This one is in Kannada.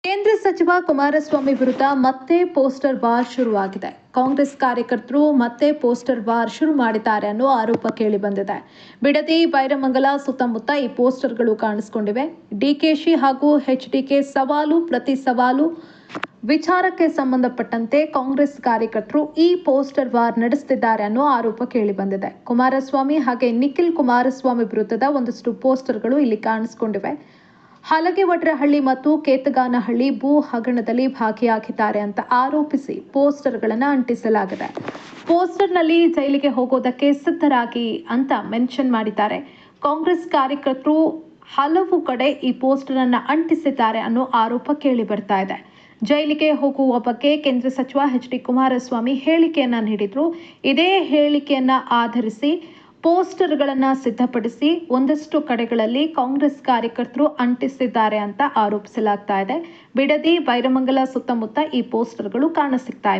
ಕೇಂದ್ರ ಸಚಿವ ಕುಮಾರಸ್ವಾಮಿ ವಿರುದ್ಧ ಮತ್ತೆ ಪೋಸ್ಟರ್ ವಾರ್ ಶುರುವಾಗಿದೆ. ಕಾಂಗ್ರೆಸ್ ಕಾರ್ಯಕರ್ತರು ಮತ್ತೆ ಪೋಸ್ಟರ್ ವಾರ್ ಶುರು ಮಾಡಿದ್ದಾರೆ ಅನ್ನೋ ಆರೋಪ ಕೇಳಿ ಬಂದಿದೆ. ಬಿಡದಿ, ಬೈರಮಂಗಲ ಸುತ್ತಮುತ್ತ ಈ ಪೋಸ್ಟರ್ಗಳು ಕಾಣಿಸಿಕೊಂಡಿವೆ. ಡಿಕೆಶಿ ಹಾಗೂ ಎಚ್ಡಿಕೆ ಸವಾಲು ಪ್ರತಿ ಸವಾಲು ವಿಚಾರಕ್ಕೆ ಸಂಬಂಧಪಟ್ಟಂತೆ ಕಾಂಗ್ರೆಸ್ ಕಾರ್ಯಕರ್ತರು ಈ ಪೋಸ್ಟರ್ ವಾರ್ ನಡೆಸುತ್ತಿದ್ದಾರೆ ಅನ್ನೋ ಆರೋಪ ಕೇಳಿ ಬಂದಿದೆ. ಕುಮಾರಸ್ವಾಮಿ ಹಾಗೆ ನಿಖಿಲ್ ಕುಮಾರಸ್ವಾಮಿ ವಿರುದ್ಧದ ಒಂದಷ್ಟು ಪೋಸ್ಟರ್ಗಳು ಇಲ್ಲಿ ಕಾಣಿಸಿಕೊಂಡಿವೆ. ಹಲಗೆವಡ್ರಹಳ್ಳಿ ಮತ್ತು ಕೇತಗಾನಹಳ್ಳಿ ಭೂ ಹಗರಣದಲ್ಲಿ ಭಾಗಿಯಾಗಿದ್ದಾರೆ ಅಂತ ಆರೋಪಿಸಿ ಪೋಸ್ಟರ್ಗಳನ್ನು ಅಂಟಿಸಲಾಗಿದೆ. ಪೋಸ್ಟರ್ನಲ್ಲಿ ಜೈಲಿಗೆ ಹೋಗೋದಕ್ಕೆ ಸಿದ್ಧರಾಗಿ ಅಂತ ಮೆನ್ಷನ್ ಮಾಡಿದ್ದಾರೆ. ಕಾಂಗ್ರೆಸ್ ಕಾರ್ಯಕರ್ತರು ಹಲವು ಕಡೆ ಈ ಪೋಸ್ಟರ್ ಅನ್ನು ಅಂಟಿಸಿದ್ದಾರೆ ಅನ್ನೋ ಆರೋಪ ಕೇಳಿ ಬರ್ತಾ ಇದೆ. ಜೈಲಿಗೆ ಹೋಗುವ ಬಗ್ಗೆ ಕೇಂದ್ರ ಸಚಿವ ಎಚ್.ಡಿ. ಕುಮಾರಸ್ವಾಮಿ ಹೇಳಿಕೆಯನ್ನ ನೀಡಿದ್ರು. ಇದೇ ಹೇಳಿಕೆಯನ್ನ ಆಧರಿಸಿ ಪೋಸ್ಟರ್ಗಳನ್ನು ಸಿದ್ಧಪಡಿಸಿ ಒಂದಷ್ಟು ಕಡೆಗಳಲ್ಲಿ ಕಾಂಗ್ರೆಸ್ ಕಾರ್ಯಕರ್ತರು ಅಂಟಿಸಿದ್ದಾರೆ ಅಂತ ಆರೋಪಿಸಲಾಗ್ತಾ ಇದೆ. ಬಿಡದಿ, ಬೈರಮಂಗಲ ಸುತ್ತಮುತ್ತ ಈ ಪೋಸ್ಟರ್ಗಳು ಕಾಣಸಿಗ್ತಾ ಇದೆ.